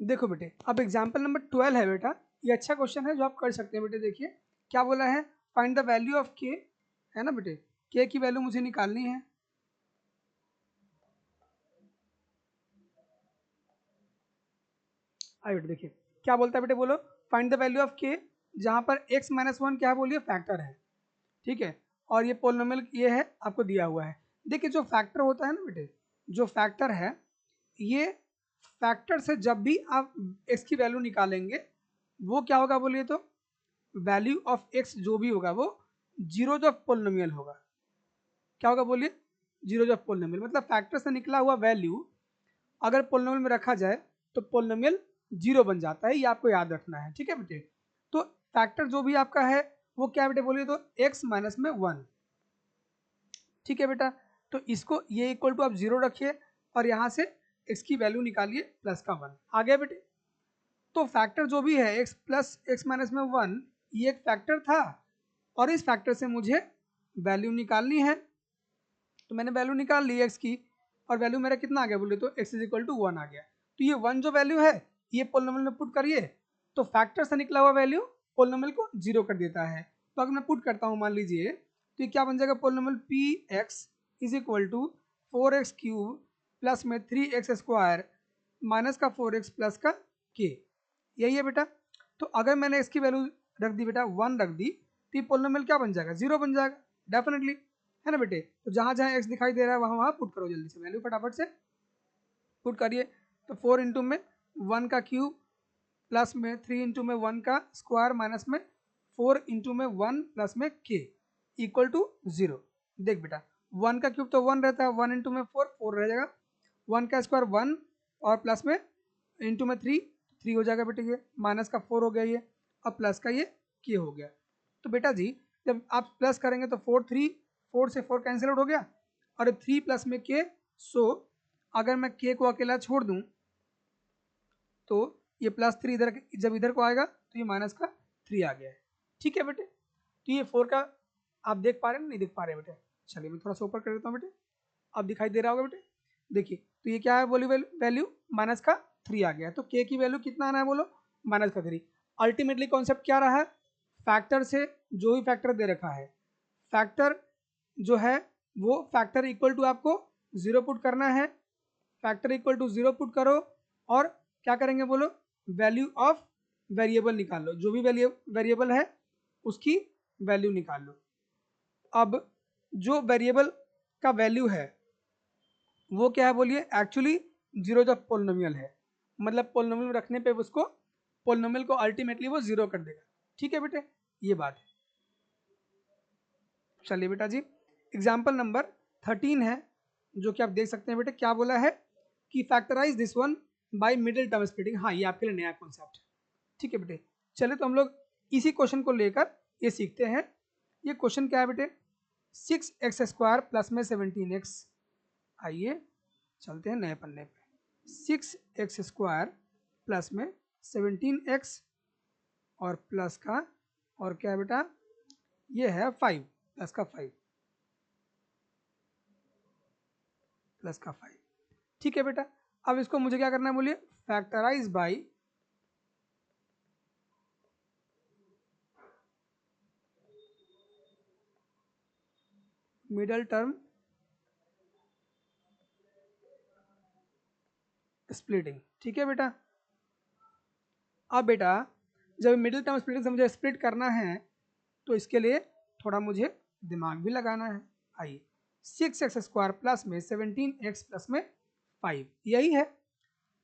देखो बेटे, अब एग्जाम्पल नंबर 12 है बेटा। ये अच्छा क्वेश्चन है जो आप कर सकते हैं बेटे। देखिए क्या बोला है, फाइंड द वैल्यू ऑफ के, है ना बेटे। के की वैल्यू मुझे निकालनी है। आइए बेटे देखिए क्या बोलता है बेटे, बोलो फाइंड द वैल्यू ऑफ के, जहाँ पर x माइनस वन क्या है बोलिए, फैक्टर है, ठीक है। और ये पोलिनोमियल ये है, आपको दिया हुआ है। देखिए जो फैक्टर होता है ना बेटे, जो फैक्टर है, ये फैक्टर से जब भी आप x की वैल्यू निकालेंगे वो क्या होगा बोलिए तो, वैल्यू ऑफ x जो भी होगा वो जीरोज ऑफ पोलिनोमियल होगा। क्या होगा बोलिए, जीरोज ऑफ पोलिनोमियल। मतलब फैक्टर से निकला हुआ वैल्यू अगर पोलिनोमियल में रखा जाए तो पोलिनोमियल जीरो बन जाता है, ये आपको याद रखना है, ठीक है बेटे। तो फैक्टर जो भी आपका है वो क्या बेटे बोलिए तो x माइनस में वन, ठीक है बेटा। तो इसको ये इक्वल टू आप जीरो रखिए और यहाँ से x की वैल्यू निकालिए प्लस का वन, आ गया बेटे। तो फैक्टर जो भी है x प्लस एक्स माइनस में वन, ये एक फैक्टर था और इस फैक्टर से मुझे वैल्यू निकालनी है। तो मैंने वैल्यू निकाल ली x की, और वैल्यू मेरा कितना आ गया बोले तो x is equal to one आ गया। तो ये वन जो वैल्यू है ये पोलिनोमियल में पुट करिए, तो फैक्टर से निकला हुआ वैल्यू पोलिनोमियल को जीरो कर देता है। तो अगर मैं पुट करता हूँ मान लीजिए, तो ये क्या बन जाएगा, polynomial P X is equal to four X cube plus में थ्री एक्स स्क्वायर माइनस का फोर एक्स प्लस का के, यही है बेटा। तो अगर मैंने इसकी वैल्यू रख दी बेटा वन रख दी, तो ये पोलिनोमियल क्या बन जाएगा, जीरो बन जाएगा डेफिनेटली, है ना बेटे। तो जहाँ जहाँ एक्स दिखाई दे रहा है वहाँ वहाँ पुट करो, जल्दी से वैल्यू फटाफट से पुट करिए। तो फोर इंटू में वन का क्यूब प्लस में थ्री इंटू में वन का स्क्वायर माइनस में फोर इंटू में वन प्लस में के इक्वल टू जीरो। देख बेटा वन का क्यूब तो वन रहता है, वन इंटू में फोर, फोर रह जाएगा, वन का स्क्वायर वन और प्लस में इंटू में थ्री, थ्री हो जाएगा बेटे, ये माइनस का फोर हो गया ये, और प्लस का ये के हो गया। तो बेटा जी जब आप प्लस करेंगे तो फोर थ्री, फोर से फोर कैंसिल आउट हो गया, और थ्री प्लस में के, सो अगर मैं के को अकेला छोड़ दूं तो ये प्लस थ्री इधर, जब इधर को आएगा तो ये माइनस का थ्री आ गया है, ठीक है बेटे। तो ये फोर का आप देख पा रहे हैं नहीं देख पा रहे बेटे, चलिए मैं थोड़ा सा ऊपर कर देता हूँ बेटे, अब दिखाई दे रहा होगा बेटे। देखिए तो ये क्या है बोली, वैल्यू माइनस का थ्री आ गया है। तो के की वैल्यू कितना आना है बोलो, माइनस का थ्री। अल्टीमेटली कॉन्सेप्ट क्या रहा है, फैक्टर से जो भी फैक्टर दे रखा है, फैक्टर जो है वो फैक्टर इक्वल टू आपको जीरो पुट करना है, factor equal to zero put करो, और क्या करेंगे बोलो, वैल्यू ऑफ वेरिएबल निकाल लो, जो भी वेरिएबल है उसकी वैल्यू निकाल लो। अब जो वेरिएबल का वैल्यू है वो क्या है बोलिए, एक्चुअली जीरो जब पोलिनोमियल है, मतलब पोलिनोमियल में रखने पे उसको पोलिनोमियल को अल्टीमेटली वो जीरो कर देगा, ठीक है बेटे, ये बात है। चलिए बेटा जी एग्जाम्पल नंबर 13 है, जो कि आप देख सकते हैं बेटे, क्या बोला है कि factorise this one by middle term splitting. हाँ ये आपके लिए नया कॉन्सेप्ट है, ठीक है बेटे। चलिए तो हम लोग इसी क्वेश्चन को लेकर ये सीखते हैं। ये क्वेश्चन क्या है बेटे, सिक्स एक्स स्क्वायर प्लस में सेवनटीन एक्स। आइए चलते हैं नए पन्ने पे। सिक्स एक्स स्क्वायर प्लस में सेवनटीन एक्स और प्लस का, और क्या है बेटा, ये है फाइव, प्लस का फाइव, प्लस का फाइव, ठीक है बेटा। अब इसको मुझे क्या करना है बोलिए, factorise by middle term splitting, ठीक है बेटा। अब बेटा जब मिडिल टर्म स्प्लिटिंग से मुझे स्प्लिट करना है तो इसके लिए थोड़ा मुझे दिमाग भी लगाना है। आइए सिक्स एक्स स्क्वायर प्लस में सेवनटीन एक्स प्लस में फाइव, यही है।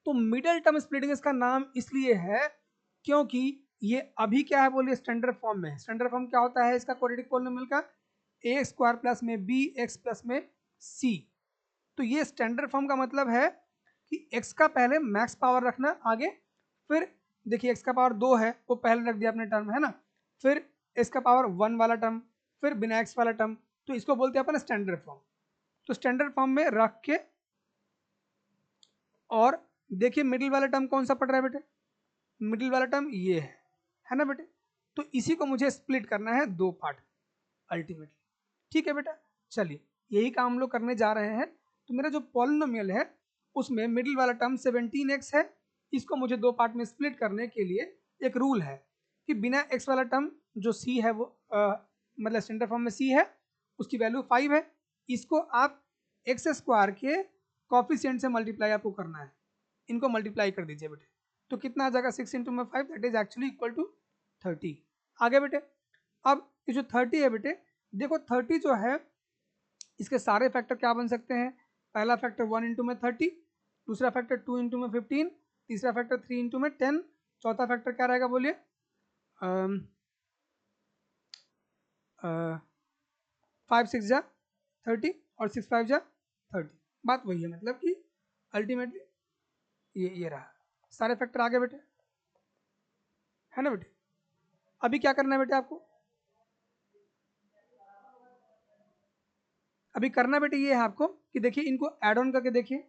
तो मिडिल टर्म स्प्लिटिंग इसका नाम इसलिए है क्योंकि ये अभी क्या है बोलिए, स्टैंडर्ड फॉर्म में है। स्टैंडर्ड फॉर्म क्या होता है इसका, क्वाड्रेटिक पॉलिनोमियल का, ए स्क्वायर प्लस में बी एक्स प्लस में सी। तो ये स्टैंडर्ड फॉर्म का मतलब है कि x का पहले मैक्स पावर रखना आगे, फिर देखिए x का पावर दो है वो पहले रख दिया अपने टर्म, है ना, फिर x का पावर वन वाला टर्म, फिर बिना x वाला टर्म, तो इसको बोलते हैं अपन स्टैंडर्ड फॉर्म। तो स्टैंडर्ड फॉर्म में रख के, और देखिए मिडिल वाला टर्म कौन सा पड़ रहा है बेटे, मिडिल वाला टर्म ये है ना बेटे। तो इसी को मुझे स्प्लिट करना है दो पार्ट अल्टीमेटली, ठीक है बेटा। चलिए यही काम हम लोग करने जा रहे हैं। तो मेरा जो पॉलिनोमियल है उसमें मिडिल वाला टर्म 17x है, इसको मुझे दो पार्ट में स्प्लिट करने के लिए एक रूल है कि बिना x वाला टर्म जो c है वो मतलब स्टैंडर्ड फॉर्म में c है, उसकी वैल्यू 5 है, इसको आप एक्स स्क्वायर के कॉफिशिएंट से मल्टीप्लाई आपको करना है, इनको मल्टीप्लाई कर दीजिए बेटे, तो कितना आ जाएगा 6 इंटू में 5 that is actually equal to 30। आगे बेटे, अब ये जो 30 है बेटे, देखो 30 जो है इसके सारे फैक्टर क्या बन सकते हैं, पहला फैक्टर 1 इंटू में 30, दूसरा फैक्टर 2 इंटू में 15, तीसरा फैक्टर 3 इंटू में 10, चौथा फैक्टर क्या रहेगा बोलिए, 5 6 जा 30 और 6 5 जा 30। बात वही है, मतलब कि अल्टीमेटली ये रहा, सारे फैक्टर आ गए बेटे, है ना बेटे। अभी क्या करना है बेटे आपको, अभी करना बेटे ये है आपको कि देखिए इनको ऐड ऑन करके देखिए,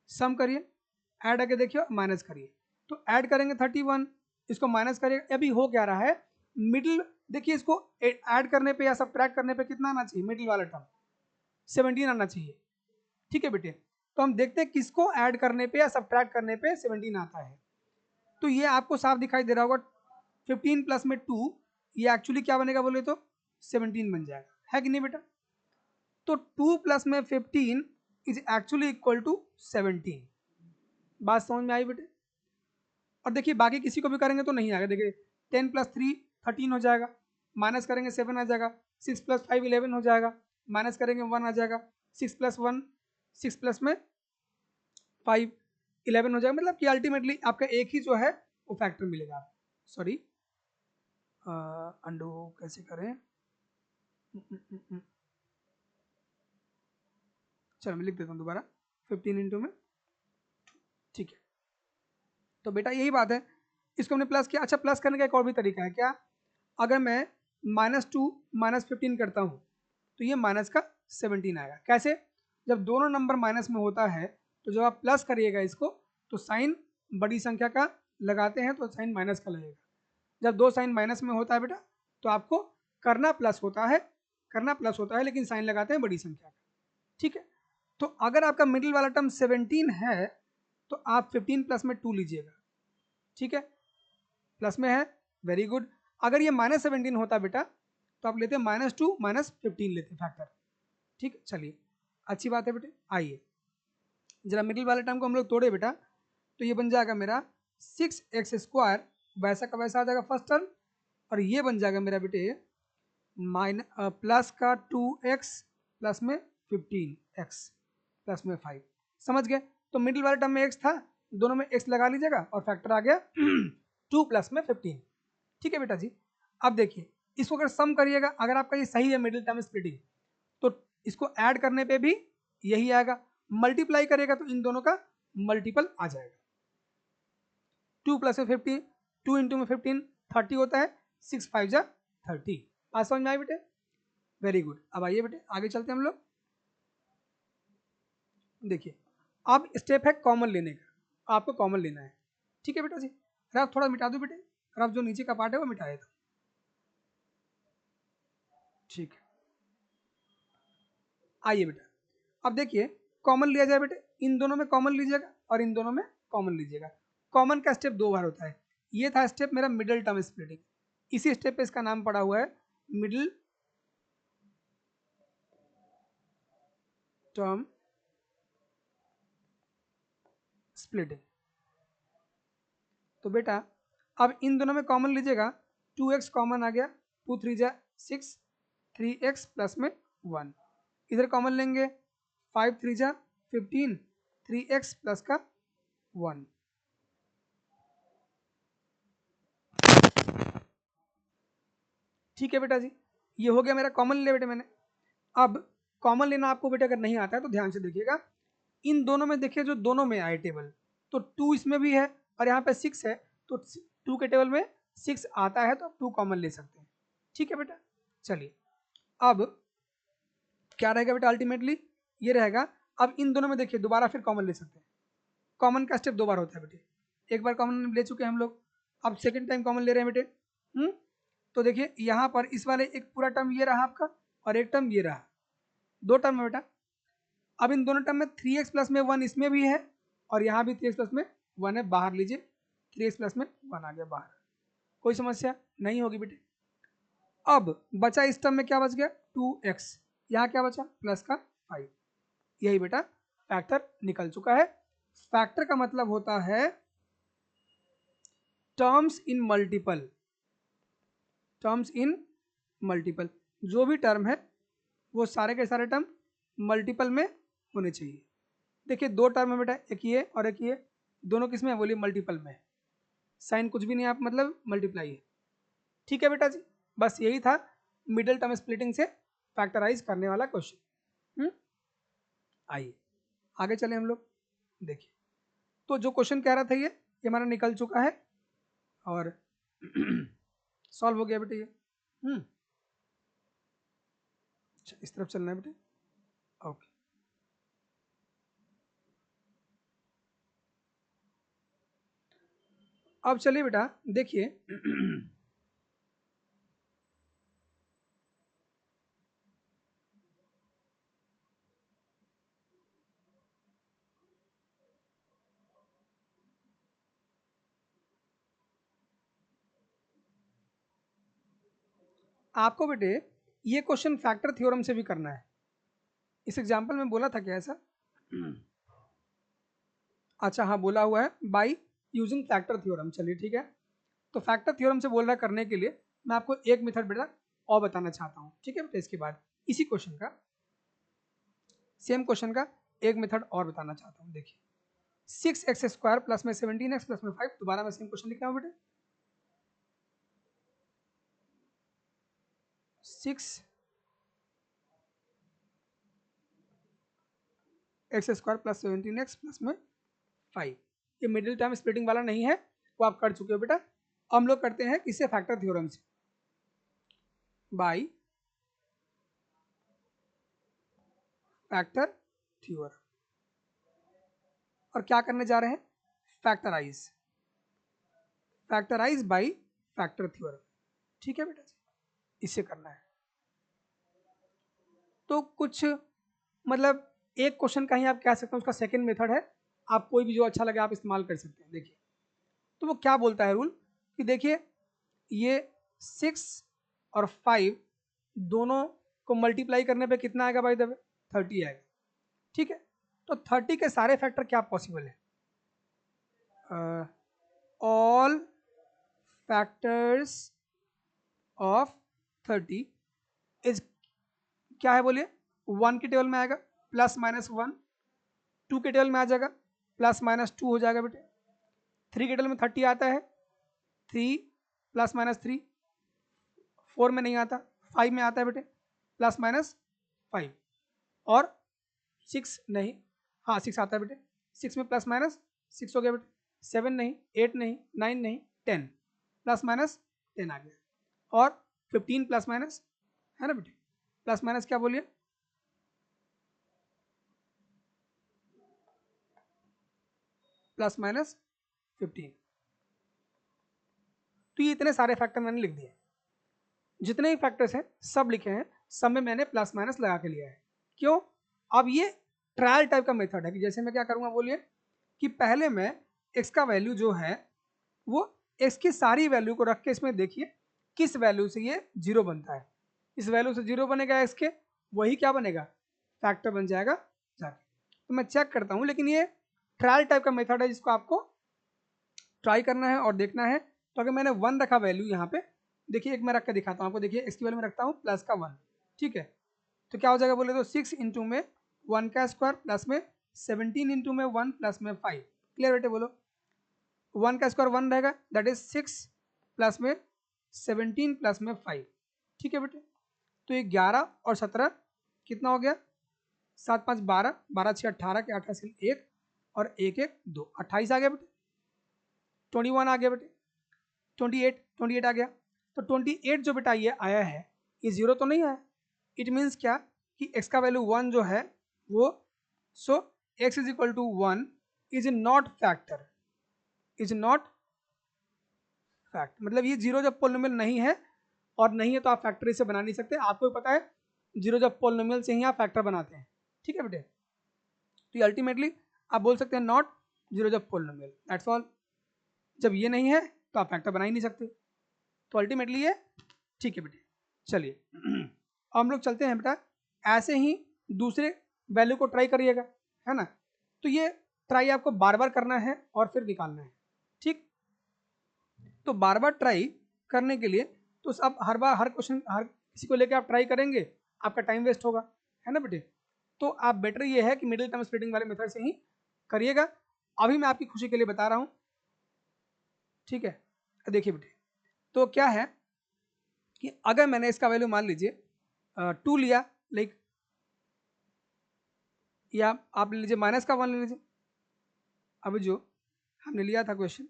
सम करिए, ऐड करके देखिए और माइनस करिए, तो ऐड करेंगे 31, इसको माइनस करिए, अभी हो क्या रहा है, मिडिल देखिए इसको ऐड करने पे या सब्ट्रैक्ट करने पे कितना आना चाहिए, मिडिल वाला टर्म 17 आना चाहिए, ठीक है बेटे। तो हम देखते हैं किसको ऐड करने पे या सब्ट्रैक्ट करने पे 17 आता है, तो ये आपको साफ दिखाई दे रहा होगा 15 प्लस में 2, ये एक्चुअली क्या बनेगा बोले तो 17 बन जाएगा, है कि नहीं बेटा। तो 2 प्लस में 15 इज एक्चुअली इक्वल टू 17, बात समझ में आई बेटे। और देखिए बाकी किसी को भी करेंगे तो नहीं आएगा, देखिए 10 प्लस 3 13 हो जाएगा, माइनस करेंगे 7 आ जाएगा, 6 प्लस 5 11 हो जाएगा, माइनस करेंगे 1 आ जाएगा, 6 प्लस 1 6 प्लस में 5 11 हो जाएगा, मतलब कि अल्टीमेटली आपका एक ही जो है वो फैक्टर मिलेगा आपको। सॉरी अंडू कैसे करें, चलो मैं लिख देता हूँ दोबारा 15 इंटू में, ठीक है। तो बेटा यही बात है, इसको हमने प्लस किया। अच्छा प्लस करने का एक और भी तरीका है क्या, अगर मैं -2 -15 करता हूँ तो ये माइनस का 17 आएगा, कैसे, जब दोनों नंबर माइनस में होता है तो जब आप प्लस करिएगा इसको तो साइन बड़ी संख्या का लगाते हैं तो साइन माइनस का लगेगा, जब दो साइन माइनस में होता है बेटा तो आपको करना प्लस होता है लेकिन साइन लगाते हैं बड़ी संख्या का, ठीक है। तो अगर आपका मिडिल वाला टर्म 17 है तो आप 15 प्लस में 2 लीजिएगा, ठीक है, प्लस में है, वेरी गुड। अगर ये -17 होता बेटा तो आप लेते -2 -15 लेते फैक्टर, ठीक है। चलिए अच्छी बात है बेटे, आइए जरा मिडिल वाले टर्म को हम लोग तोड़े बेटा, तो ये बन जाएगा मेरा 6x² वैसा का वैसा आ जाएगा फर्स्ट टर्म, और ये बन जाएगा मेरा बेटे प्लस का 2x प्लस में 15x प्लस में 5, समझ गए। तो मिडिल वाले टर्म में x था, दोनों में x लगा लीजिएगा और फैक्टर आ गया 2 प्लस में 15, ठीक है बेटा जी। अब देखिए इसको अगर सम करिएगा, अगर आपका ये सही है मिडिल टर्म स्प्लिटिंग, तो इसको ऐड करने पे भी यही आएगा, मल्टीप्लाई करेगा तो इन दोनों का मल्टीपल आ जाएगा, 2 प्लस में 50, 2 इंटू में 15 30 होता है, 6 5 जा 30, बात समझ में आई बेटे, वेरी गुड। अब आइए बेटे आगे चलते हैं हम लोग, देखिए अब स्टेप है कॉमन लेने का, आपको कॉमन लेना है, ठीक है बेटा जी। रफ थोड़ा मिटा दो बेटे, रफ जो नीचे का पार्ट है वो मिटा देता, ठीक है। आइए बेटा अब देखिए कॉमन लिया जाए बेटे, इन दोनों में कॉमन लीजिएगा और इन दोनों में कॉमन लीजिएगा। कॉमन का स्टेप दो बार होता है, ये था स्टेप मेरा मिडिल टर्म स्प्लिटिंग, इसी स्टेप पे इसका नाम पड़ा हुआ है मिडिल टर्म स्प्लिटिंग। तो बेटा अब इन दोनों में कॉमन लीजिएगा, 2x कॉमन आ गया, 2 3 जा 6, 3x प्लस में 1, इधर कॉमन लेंगे 5 3 जा 15, 3x प्लस का 1, ठीक है बेटा जी। ये हो गया मेरा कॉमन ले बेटे मैंने। अब कॉमन लेना आपको बेटे अगर नहीं आता है तो ध्यान से देखिएगा, इन दोनों में देखिए जो दोनों में आए टेबल, तो 2 इसमें भी है और यहाँ पे 6 है, तो 2 के टेबल में 6 आता है तो 2 कॉमन ले सकते हैं, ठीक है बेटा। चलिए अब क्या रहेगा बेटा, अल्टीमेटली ये रहेगा। अब इन दोनों में देखिए दोबारा फिर कॉमन ले सकते हैं, कॉमन का स्टेप दो बार होता है बेटे, एक बार कॉमन ले चुके हैं हम लोग, अब सेकेंड टाइम कॉमन ले रहे हैं बेटे। तो देखिए यहाँ पर इस वाले एक पूरा टर्म ये रहा आपका और एक टर्म ये रहा, दो टर्म है बेटा। अब इन दोनों टर्म में 3x प्लस में 1 इसमें भी है और यहाँ भी 3x प्लस में 1 है, बाहर लीजिए, 3x प्लस में 1 आ गया बाहर। कोई समस्या नहीं होगी बेटे। अब बचा इस टर्म में क्या बच गया 2x, यहाँ क्या बचा प्लस का 5। यही बेटा फैक्टर निकल चुका है। फैक्टर का मतलब होता है terms in multiple, terms in multiple, जो भी टर्म है वो सारे के सारे टर्म मल्टीपल में होने चाहिए। देखिए 2 टर्म है बेटा, एक ये और एक ये, दोनों किस में है बोलिए मल्टीपल में। साइन कुछ भी नहीं आप मतलब मल्टीप्लाई है। ठीक है बेटा जी, बस यही था मिडिल टर्म स्प्लिटिंग से फैक्टराइज करने वाला क्वेश्चन। आइए आगे चले हम लोग। देखिए तो जो क्वेश्चन कह रहा था ये हमारा निकल चुका है और सॉल्व हो गया बेटे ये। अच्छा इस तरफ चलना है बेटे, ओके। अब चलिए बेटा देखिए आपको बेटे ये क्वेश्चन फैक्टर थ्योरम से भी करना है। इस एग्जाम्पल में बोला था क्या ऐसा? अच्छा हाँ बोला हुआ है बाई यूजिंग फैक्टर थ्योरम। चलिए ठीक है, तो फैक्टर थ्योरम से बोल रहा करने के लिए मैं आपको एक मेथड बेटा और बताना चाहता हूँ। ठीक है बेटा, इसके बाद इसी क्वेश्चन का, सेम क्वेश्चन का एक मेथड और बताना चाहता हूँ। देखिए 6x² प्लस में 17x प्लस में 5, दोबारा मैं सेम क्वेश्चन लिख रहा हूँ बेटे। 6x² प्लस 17x प्लस में 5, ये मिडिल टर्म स्प्लिटिंग वाला नहीं है, वो आप कर चुके हो बेटा। हम लोग करते हैं किससे फैक्टर थ्योरम से, बाई फैक्टर थ्योरम। और क्या करने जा रहे हैं factorise, factorise by factor theorem. ठीक है बेटा जी, इससे करना है। तो कुछ मतलब एक क्वेश्चन का ही आप कह सकते हैं उसका सेकंड मेथड है, आप कोई भी जो अच्छा लगे आप इस्तेमाल कर सकते हैं। देखिए तो वो क्या बोलता है रूल कि देखिए ये 6 और 5 दोनों को मल्टीप्लाई करने पे कितना आएगा भाई दबे 30 आएगा। ठीक है, तो 30 के सारे फैक्टर क्या पॉसिबल है, ऑल फैक्टर्स ऑफ 30 इज क्या है बोलिए 1 के टेबल में आएगा प्लस माइनस 1, 2 के टेबल में आ जाएगा प्लस माइनस 2 हो जाएगा बेटे, 3 के टेबल में 30 आता है 3 प्लस माइनस 3, 4 में नहीं आता 5 में आता है बेटे प्लस माइनस 5, और 6 नहीं, हाँ 6 आता है बेटे, 6 में प्लस माइनस 6 हो गया बेटे, 7 नहीं, 8 नहीं, 9 नहीं, 10 प्लस माइनस 10 आ गया, और 15 प्लस माइनस है ना बेटे, प्लस माइनस क्या बोलिए प्लस माइनस 15। तो ये इतने सारे फैक्टर मैंने लिख दिए, जितने भी फैक्टर्स हैं सब लिखे हैं, सब में मैंने प्लस माइनस लगा के लिया है। क्यों? अब ये ट्रायल टाइप का मेथड है कि जैसे मैं क्या करूंगा बोलिए कि पहले मैं x का वैल्यू जो है वो x की सारी वैल्यू को रख के इसमें देखिए किस वैल्यू से ये 0 बनता है। इस वैल्यू से 0 बनेगा x के, वही क्या बनेगा फैक्टर बन जाएगा जाके। तो मैं चेक करता हूँ, लेकिन ये ट्रायल टाइप का मेथड है जिसको आपको ट्राई करना है और देखना है। तो अगर मैंने 1 रखा वैल्यू यहाँ पे, देखिए एक मैं रख के दिखाता हूँ आपको। देखिए x की वैल्यू में रखता हूँ प्लस का 1, ठीक है, तो क्या हो जाएगा बोले तो 6 इंटू में 1 का स्क्वायर प्लस में 17 इंटू में 1 प्लस में 5। क्लियर बेटे बोलो, 1 का स्क्वायर 1 रहेगा दैट इज 6 प्लस में 17 प्लस में 5। ठीक है बेटे, तो ये 11 और 17 कितना हो गया 7 5 12, 12 6 18 के 18 से 1 और 1 1 2 28 आ गया बेटे, 21 आ गया बेटे, 28 आ गया। तो 28 जो बेटा ये आया है ये 0 तो नहीं आया। इट मीन्स क्या कि x का वैल्यू 1 जो है वो, so x is equal to 1 is not factor, is not fact, मतलब ये 0 जब पोलिनोमियल नहीं है और नहीं है तो आप फैक्टर इसे बना नहीं सकते। आपको भी पता है 0 जब पोलिनोमियल से ही आप फैक्टर बनाते हैं। ठीक है बेटे, तो ये अल्टीमेटली आप बोल सकते हैं not zero is a polynomial, that's all. जब ये नहीं है तो आप फैक्टर बना ही नहीं सकते। तो अल्टीमेटली ये ठीक है बेटे। चलिए अब हम लोग चलते हैं बेटा, ऐसे ही दूसरे वैल्यू को ट्राई करिएगा, है ना। तो ये ट्राई आपको बार बार करना है और फिर निकालना है, ठीक। तो बार बार ट्राई करने के लिए तो अब हर बार हर क्वेश्चन हर किसी को लेकर आप ट्राई करेंगे, आपका टाइम वेस्ट होगा, है ना बेटे। तो आप बेटर ये है कि मिडिल टर्म स्प्लिटिंग वाले मेथड से ही करिएगा। अभी मैं आपकी खुशी के लिए बता रहा हूँ, ठीक है। देखिए बेटे, तो क्या है कि अगर मैंने इसका वैल्यू मान लीजिए 2 लिया, लाइक, या आप ले लीजिए माइनस का 1 ले लीजिए। अब जो हमने लिया था क्वेश्चन,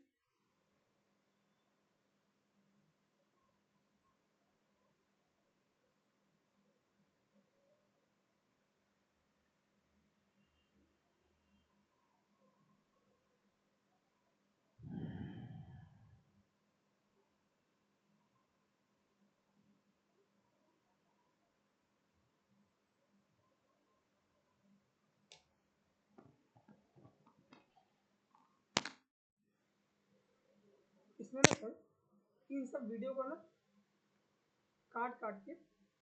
इसमें ना सर इन सब वीडियो को ना काट काट के